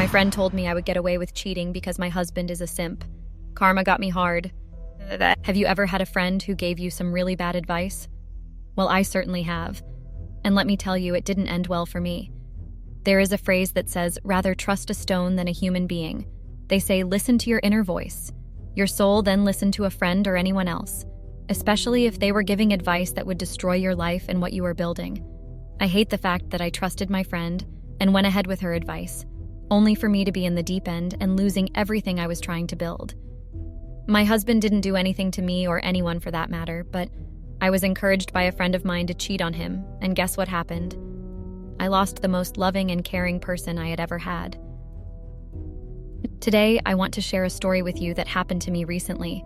friend told me I would get away with cheating because my husband is a simp. Karma got me hard. Have you ever had a friend who gave you some really bad advice? Well, I certainly have. And let me tell you, it didn't end well for me. There is a phrase that says, rather trust a stone than a human being. They say, listen to your inner voice. Your soul then listen to a friend or anyone else, especially if they were giving advice that would destroy your life and what you were building. I hate the fact that I trusted my friend and went ahead with her advice, only for me to be in the deep end and losing everything I was trying to build. My husband didn't do anything to me or anyone for that matter, but I was encouraged by a friend of mine to cheat on him, and guess what happened? I lost the most loving and caring person I had ever had. Today, I want to share a story with you that happened to me recently.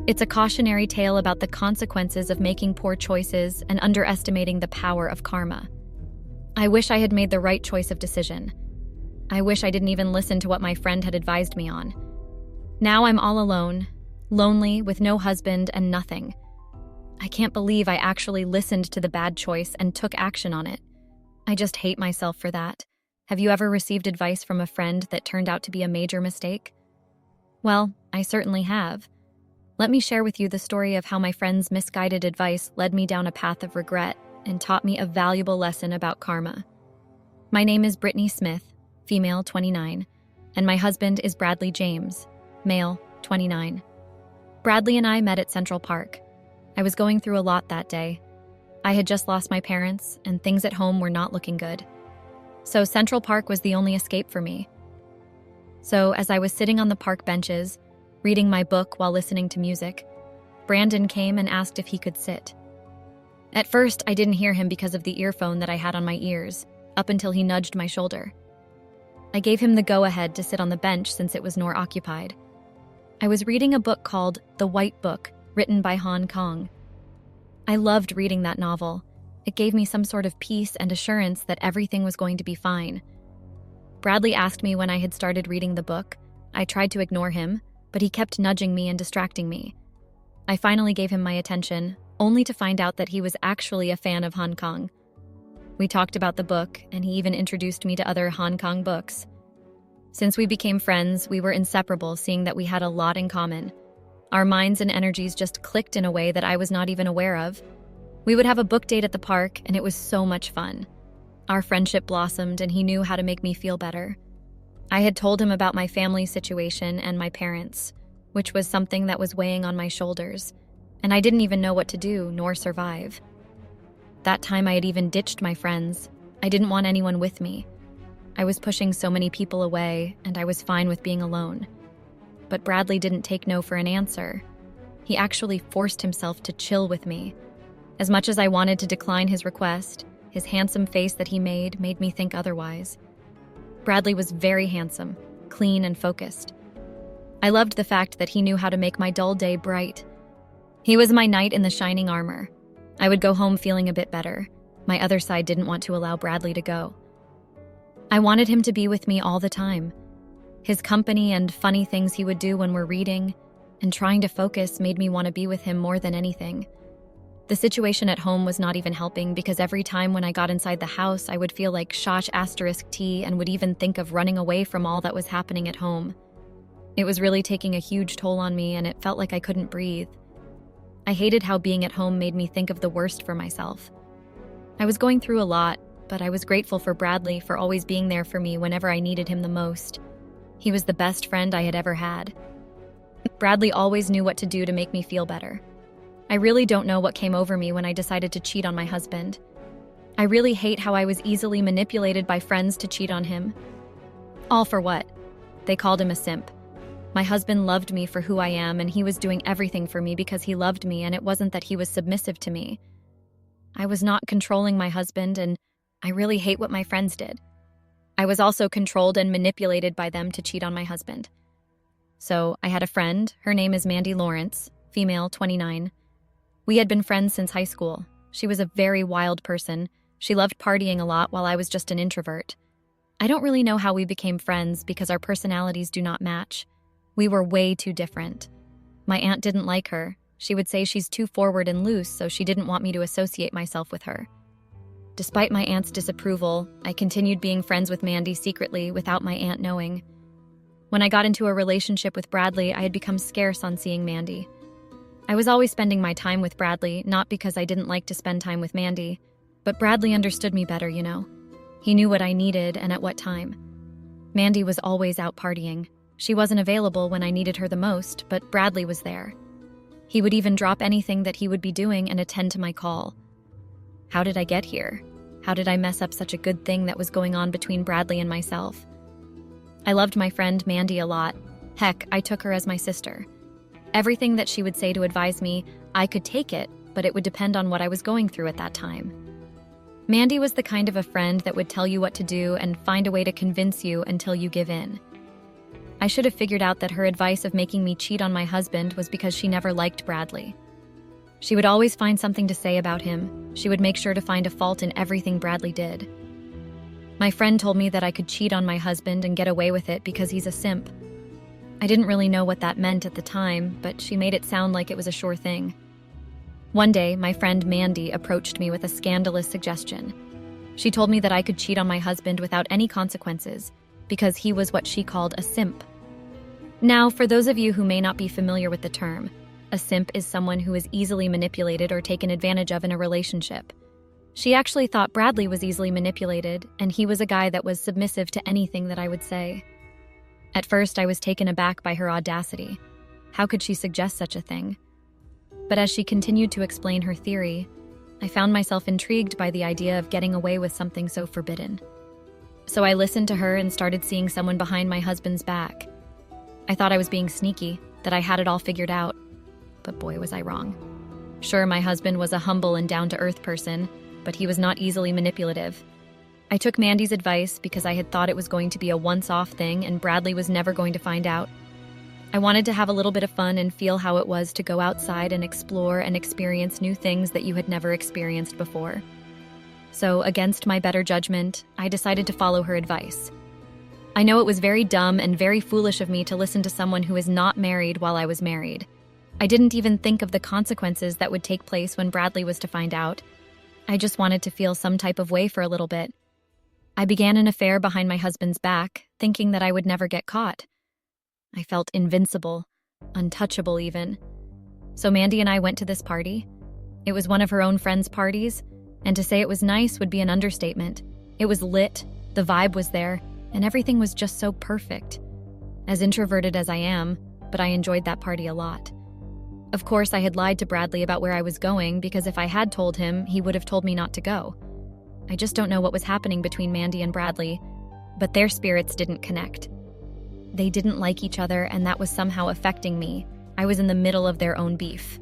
It's a cautionary tale about the consequences of making poor choices and underestimating the power of karma. I wish I had made the right choice of decision. I wish I didn't even listen to what my friend had advised me on. Now I'm all alone, lonely, with no husband and nothing. I can't believe I actually listened to the bad choice and took action on it. I just hate myself for that. Have you ever received advice from a friend that turned out to be a major mistake? Well, I certainly have. Let me share with you the story of how my friend's misguided advice led me down a path of regret and taught me a valuable lesson about karma. My name is Brittany Smith, female 29, and my husband is Bradley James, male 29. Bradley and I met at Central Park. I was going through a lot that day. I had just lost my parents, and things at home were not looking good. So Central Park was the only escape for me. So as I was sitting on the park benches, reading my book while listening to music, Brandon came and asked if he could sit. At first, I didn't hear him because of the earphone that I had on my ears, up until he nudged my shoulder. I gave him the go-ahead to sit on the bench since it was nor occupied. I was reading a book called The White Book, written by Hong Kong. I loved reading that novel. It gave me some sort of peace and assurance that everything was going to be fine. Bradley asked me when I had started reading the book. I tried to ignore him, but he kept nudging me and distracting me. I finally gave him my attention, only to find out that he was actually a fan of Hong Kong. We talked about the book, and he even introduced me to other Hong Kong books. Since we became friends, we were inseparable, seeing that we had a lot in common. Our minds and energies just clicked in a way that I was not even aware of. We would have a book date at the park, and it was so much fun. Our friendship blossomed, and he knew how to make me feel better. I had told him about my family situation and my parents, which was something that was weighing on my shoulders, and I didn't even know what to do nor survive. That time I had even ditched my friends. I didn't want anyone with me. I was pushing so many people away, and I was fine with being alone. But Bradley didn't take no for an answer. He actually forced himself to chill with me. As much as I wanted to decline his request, his handsome face that he made me think otherwise. Bradley was very handsome, clean and focused. I loved the fact that he knew how to make my dull day bright. He was my knight in the shining armor. I would go home feeling a bit better. My other side didn't want to allow Bradley to go. I wanted him to be with me all the time. His company and funny things he would do when we're reading and trying to focus made me want to be with him more than anything. The situation at home was not even helping because every time when I got inside the house, I would feel like *T and would even think of running away from all that was happening at home. It was really taking a huge toll on me, and it felt like I couldn't breathe. I hated how being at home made me think of the worst for myself. I was going through a lot, but I was grateful for Bradley for always being there for me whenever I needed him the most. He was the best friend I had ever had. Bradley always knew what to do to make me feel better. I really don't know what came over me when I decided to cheat on my husband. I really hate how I was easily manipulated by friends to cheat on him. All for what? They called him a simp. My husband loved me for who I am, and he was doing everything for me because he loved me, and it wasn't that he was submissive to me. I was not controlling my husband, and I really hate what my friends did. I was also controlled and manipulated by them to cheat on my husband. So I had a friend, her name is Mandy Lawrence, female 29. We had been friends since high school. She was a very wild person. She loved partying a lot while I was just an introvert. I don't really know how we became friends because our personalities do not match. We were way too different. My aunt didn't like her. She would say she's too forward and loose, so she didn't want me to associate myself with her. Despite my aunt's disapproval, I continued being friends with Mandy secretly without my aunt knowing. When I got into a relationship with Bradley, I had become scarce on seeing Mandy. I was always spending my time with Bradley, not because I didn't like to spend time with Mandy, but Bradley understood me better, you know. He knew what I needed and at what time. Mandy was always out partying. She wasn't available when I needed her the most, but Bradley was there. He would even drop anything that he would be doing and attend to my call. How did I get here? How did I mess up such a good thing that was going on between Bradley and myself? I loved my friend Mandy a lot. Heck, I took her as my sister. Everything that she would say to advise me, I could take it, but it would depend on what I was going through at that time. Mandy was the kind of a friend that would tell you what to do and find a way to convince you until you give in. I should have figured out that her advice of making me cheat on my husband was because she never liked Bradley. She would always find something to say about him. She would make sure to find a fault in everything Bradley did. My friend told me that I could cheat on my husband and get away with it because he's a simp. I didn't really know what that meant at the time, but she made it sound like it was a sure thing. One day, my friend Mandy approached me with a scandalous suggestion. She told me that I could cheat on my husband without any consequences because he was what she called a simp. Now, for those of you who may not be familiar with the term, a simp is someone who is easily manipulated or taken advantage of in a relationship. She actually thought Bradley was easily manipulated, and he was a guy that was submissive to anything that I would say. At first, I was taken aback by her audacity. How could she suggest such a thing? But as she continued to explain her theory, I found myself intrigued by the idea of getting away with something so forbidden. So I listened to her and started seeing someone behind my husband's back. I thought I was being sneaky, that I had it all figured out. But boy, was I wrong. Sure, my husband was a humble and down-to-earth person, but he was not easily manipulative. I took Mandy's advice because I had thought it was going to be a once-off thing and Bradley was never going to find out. I wanted to have a little bit of fun and feel how it was to go outside and explore and experience new things that you had never experienced before. So, against my better judgment, I decided to follow her advice. I know it was very dumb and very foolish of me to listen to someone who is not married while I was married. I didn't even think of the consequences that would take place when Bradley was to find out. I just wanted to feel some type of way for a little bit. I began an affair behind my husband's back, thinking that I would never get caught. I felt invincible, untouchable even. So Mandy and I went to this party. It was one of her own friends' parties, and to say it was nice would be an understatement. It was lit, the vibe was there, and everything was just so perfect. As introverted as I am, but I enjoyed that party a lot. Of course, I had lied to Bradley about where I was going because if I had told him, he would have told me not to go. I just don't know what was happening between Mandy and Bradley, but their spirits didn't connect. They didn't like each other, and that was somehow affecting me. I was in the middle of their own beef.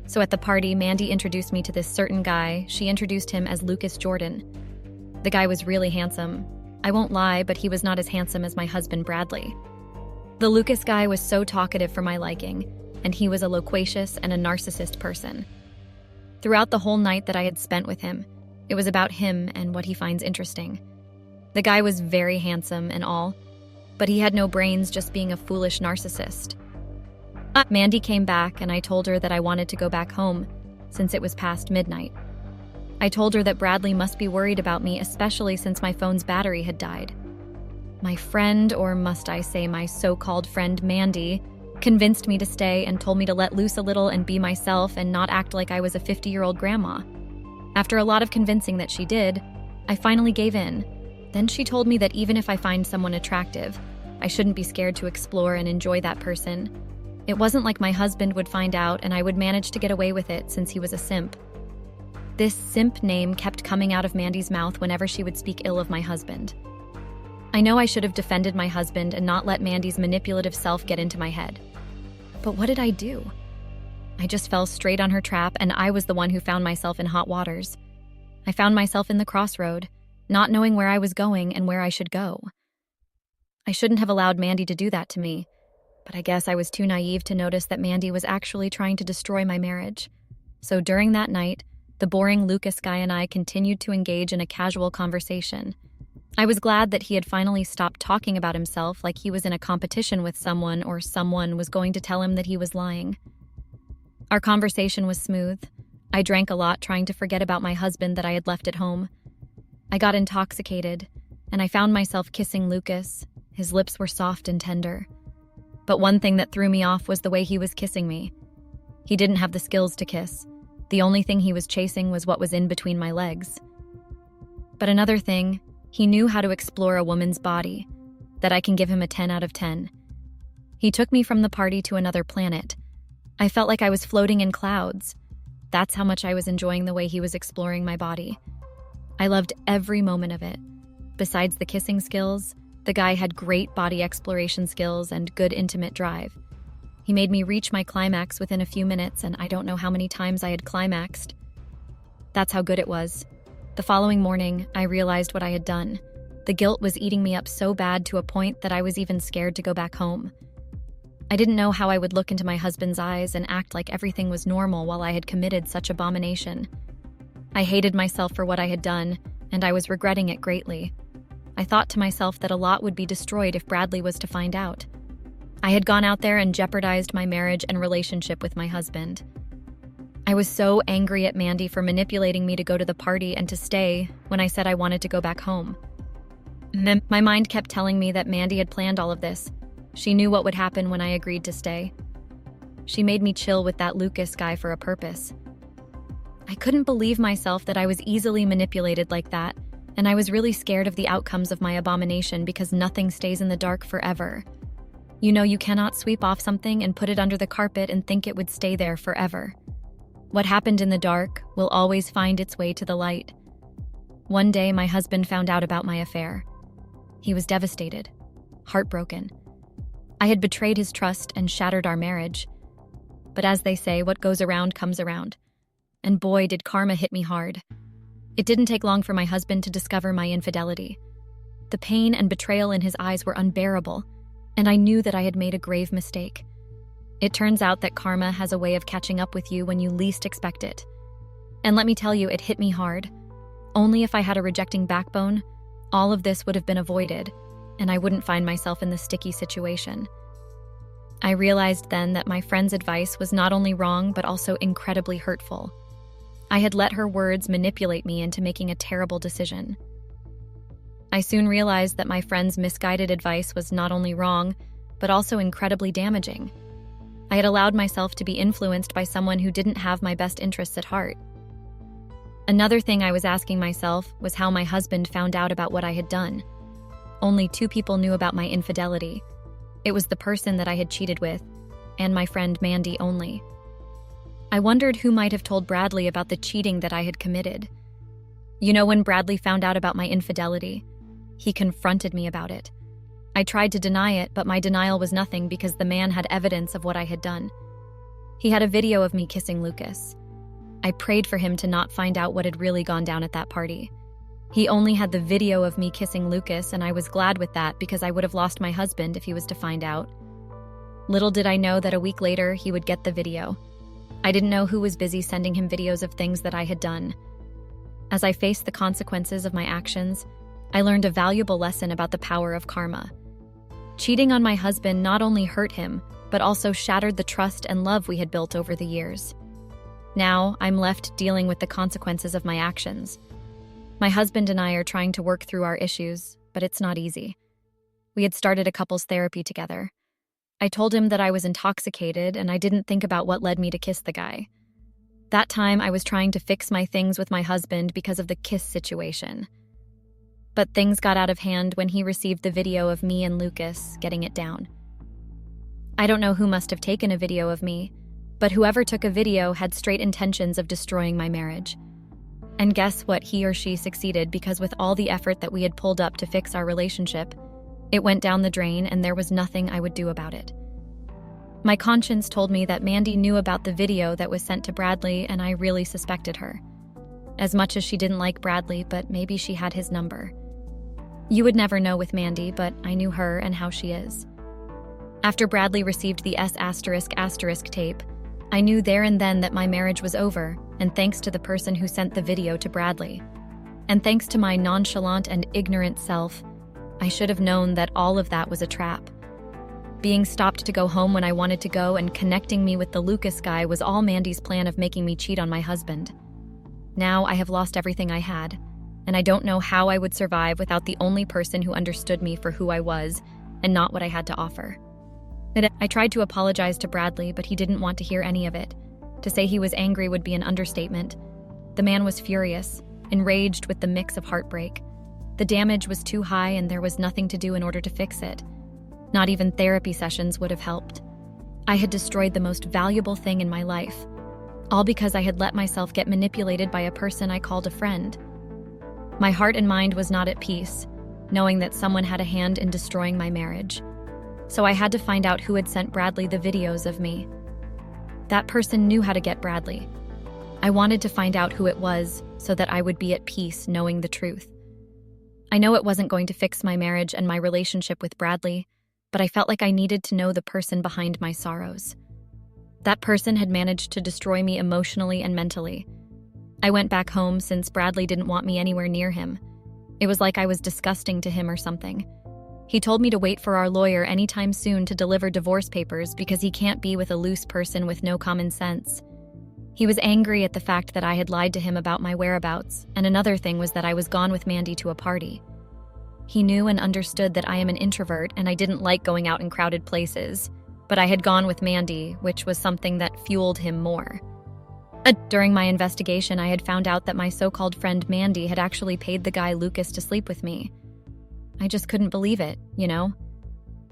So at the party, Mandy introduced me to this certain guy. She introduced him as Lucas Jordan. The guy was really handsome. I won't lie, but he was not as handsome as my husband Bradley. The Lucas guy was so talkative for my liking, and he was a loquacious and a narcissist person. Throughout the whole night that I had spent with him, it was about him and what he finds interesting. The guy was very handsome and all, but he had no brains, just being a foolish narcissist. Mandy came back and I told her that I wanted to go back home since it was past midnight. I told her that Bradley must be worried about me, especially since my phone's battery had died. My friend, or must I say my so-called friend Mandy, convinced me to stay and told me to let loose a little and be myself and not act like I was a 50-year-old grandma. After a lot of convincing that she did, I finally gave in. Then she told me that even if I find someone attractive, I shouldn't be scared to explore and enjoy that person. It wasn't like my husband would find out and I would manage to get away with it since he was a simp. This simp name kept coming out of Mandy's mouth whenever she would speak ill of my husband. I know I should have defended my husband and not let Mandy's manipulative self get into my head. But what did I do? I just fell straight on her trap, and I was the one who found myself in hot waters. I found myself in the crossroad, not knowing where I was going and where I should go. I shouldn't have allowed Mandy to do that to me, but I guess I was too naive to notice that Mandy was actually trying to destroy my marriage. So during that night, the boring Lucas guy and I continued to engage in a casual conversation. I was glad that he had finally stopped talking about himself like he was in a competition with someone or someone was going to tell him that he was lying. Our conversation was smooth. I drank a lot, trying to forget about my husband that I had left at home. I got intoxicated, and I found myself kissing Lucas. His lips were soft and tender. But one thing that threw me off was the way he was kissing me. He didn't have the skills to kiss. The only thing he was chasing was what was in between my legs. But another thing, he knew how to explore a woman's body, that I can give him a 10 out of 10. He took me from the party to another planet. I felt like I was floating in clouds. That's how much I was enjoying the way he was exploring my body. I loved every moment of it. Besides the kissing skills, the guy had great body exploration skills and good intimate drive. He made me reach my climax within a few minutes, and I don't know how many times I had climaxed. That's how good it was. The following morning, I realized what I had done. The guilt was eating me up so bad to a point that I was even scared to go back home. I didn't know how I would look into my husband's eyes and act like everything was normal while I had committed such abomination. I hated myself for what I had done, and I was regretting it greatly. I thought to myself that a lot would be destroyed if Bradley was to find out. I had gone out there and jeopardized my marriage and relationship with my husband. I was so angry at Mandy for manipulating me to go to the party and to stay when I said I wanted to go back home. My mind kept telling me that Mandy had planned all of this. She knew what would happen when I agreed to stay. She made me chill with that Lucas guy for a purpose. I couldn't believe myself that I was easily manipulated like that, and I was really scared of the outcomes of my abomination because nothing stays in the dark forever. You know, you cannot sweep off something and put it under the carpet and think it would stay there forever. What happened in the dark will always find its way to the light. One day, my husband found out about my affair. He was devastated, heartbroken. I had betrayed his trust and shattered our marriage. But as they say, what goes around comes around. And boy, did karma hit me hard. It didn't take long for my husband to discover my infidelity. The pain and betrayal in his eyes were unbearable, and I knew that I had made a grave mistake. It turns out that karma has a way of catching up with you when you least expect it. And let me tell you, it hit me hard. Only if I had a rejecting backbone, all of this would have been avoided, and I wouldn't find myself in this sticky situation. I realized then that my friend's advice was not only wrong, but also incredibly hurtful. I had let her words manipulate me into making a terrible decision. I soon realized that my friend's misguided advice was not only wrong, but also incredibly damaging. I had allowed myself to be influenced by someone who didn't have my best interests at heart. Another thing I was asking myself was how my husband found out about what I had done. Only 2 people knew about my infidelity. It was the person that I had cheated with, and my friend Mandy only. I wondered who might have told Bradley about the cheating that I had committed. You know, when Bradley found out about my infidelity, he confronted me about it. I tried to deny it, but my denial was nothing because the man had evidence of what I had done. He had a video of me kissing Lucas. I prayed for him to not find out what had really gone down at that party. He only had the video of me kissing Lucas, and I was glad with that because I would have lost my husband if he was to find out. Little did I know that a week later he would get the video. I didn't know who was busy sending him videos of things that I had done. As I faced the consequences of my actions, I learned a valuable lesson about the power of karma. Cheating on my husband not only hurt him, but also shattered the trust and love we had built over the years. Now, I'm left dealing with the consequences of my actions. My husband and I are trying to work through our issues, but it's not easy. We had started a couples therapy together. I told him that I was intoxicated and I didn't think about what led me to kiss the guy. That time, I was trying to fix my things with my husband because of the kiss situation. But things got out of hand when he received the video of me and Lucas getting it down. I don't know who must have taken a video of me, but whoever took a video had straight intentions of destroying my marriage. And guess what? He or she succeeded because with all the effort that we had pulled up to fix our relationship, it went down the drain and there was nothing I would do about it. My conscience told me that Mandy knew about the video that was sent to Bradley, and I really suspected her. As much as she didn't like Bradley, but maybe she had his number. You would never know with Mandy, but I knew her and how she is. After Bradley received the S*** tape, I knew there and then that my marriage was over, and thanks to the person who sent the video to Bradley. And thanks to my nonchalant and ignorant self, I should have known that all of that was a trap. Being stopped to go home when I wanted to go and connecting me with the Lucas guy was all Mandy's plan of making me cheat on my husband. Now I have lost everything I had, and I don't know how I would survive without the only person who understood me for who I was and not what I had to offer. I tried to apologize to Bradley, but he didn't want to hear any of it. To say he was angry would be an understatement. The man was furious, enraged with the mix of heartbreak. The damage was too high and there was nothing to do in order to fix it. Not even therapy sessions would have helped. I had destroyed the most valuable thing in my life, all because I had let myself get manipulated by a person I called a friend. My heart and mind was not at peace, knowing that someone had a hand in destroying my marriage. So I had to find out who had sent Bradley the videos of me. That person knew how to get Bradley. I wanted to find out who it was so that I would be at peace knowing the truth. I know it wasn't going to fix my marriage and my relationship with Bradley, but I felt like I needed to know the person behind my sorrows. That person had managed to destroy me emotionally and mentally. I went back home since Bradley didn't want me anywhere near him. It was like I was disgusting to him or something. He told me to wait for our lawyer anytime soon to deliver divorce papers because he can't be with a loose person with no common sense. He was angry at the fact that I had lied to him about my whereabouts, and another thing was that I was gone with Mandy to a party. He knew and understood that I am an introvert and I didn't like going out in crowded places, but I had gone with Mandy, which was something that fueled him more. During my investigation, I had found out that my so-called friend Mandy had actually paid the guy Lucas to sleep with me. I just couldn't believe it, you know?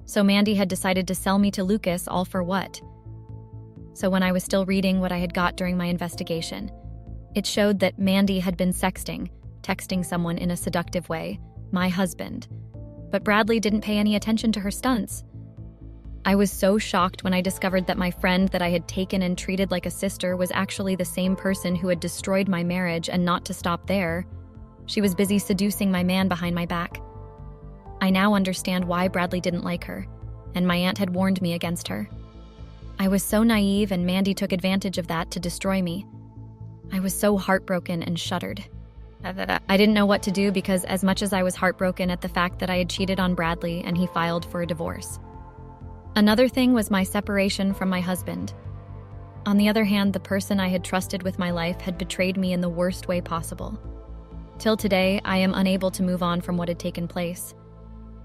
So Mandy had decided to sell me to Lucas, all for what? So when I was still reading what I had got during my investigation, it showed that Mandy had been texting someone in a seductive way, my husband. But Bradley didn't pay any attention to her stunts. I was so shocked when I discovered that my friend that I had taken and treated like a sister was actually the same person who had destroyed my marriage, and not to stop there. She was busy seducing my man behind my back. I now understand why Bradley didn't like her, and my aunt had warned me against her. I was so naive, and Mandy took advantage of that to destroy me. I was so heartbroken and shuddered. I didn't know what to do because as much as I was heartbroken at the fact that I had cheated on Bradley and he filed for a divorce. Another thing was my separation from my husband. On the other hand, the person I had trusted with my life had betrayed me in the worst way possible. Till today, I am unable to move on from what had taken place.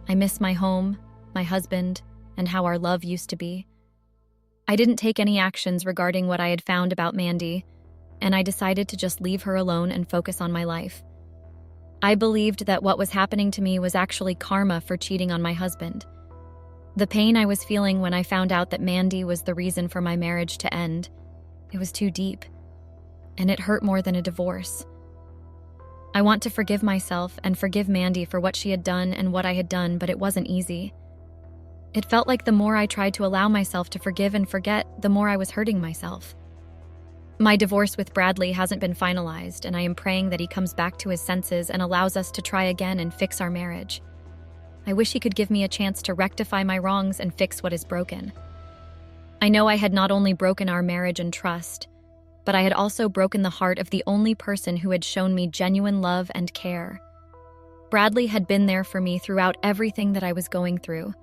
I miss my home, my husband, and how our love used to be. I didn't take any actions regarding what I had found about Mandy, and I decided to just leave her alone and focus on my life. I believed that what was happening to me was actually karma for cheating on my husband. The pain I was feeling when I found out that Mandy was the reason for my marriage to end, it was too deep, and it hurt more than a divorce. I want to forgive myself and forgive Mandy for what she had done and what I had done, but it wasn't easy. It felt like the more I tried to allow myself to forgive and forget, the more I was hurting myself. My divorce with Bradley hasn't been finalized, and I am praying that he comes back to his senses and allows us to try again and fix our marriage. I wish he could give me a chance to rectify my wrongs and fix what is broken. I know I had not only broken our marriage and trust, but I had also broken the heart of the only person who had shown me genuine love and care. Bradley had been there for me throughout everything that I was going through.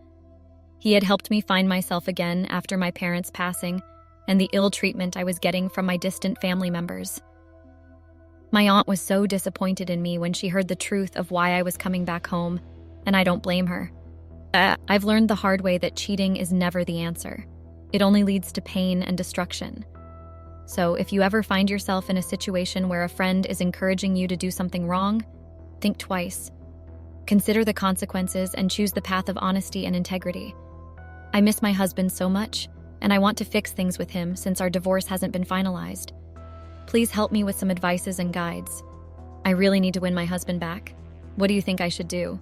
He had helped me find myself again after my parents' passing and the ill treatment I was getting from my distant family members. My aunt was so disappointed in me when she heard the truth of why I was coming back home, and I don't blame her. I've learned the hard way that cheating is never the answer. It only leads to pain and destruction. So if you ever find yourself in a situation where a friend is encouraging you to do something wrong, think twice. Consider the consequences and choose the path of honesty and integrity. I miss my husband so much, and I want to fix things with him since our divorce hasn't been finalized. Please help me with some advices and guides. I really need to win my husband back. What do you think I should do?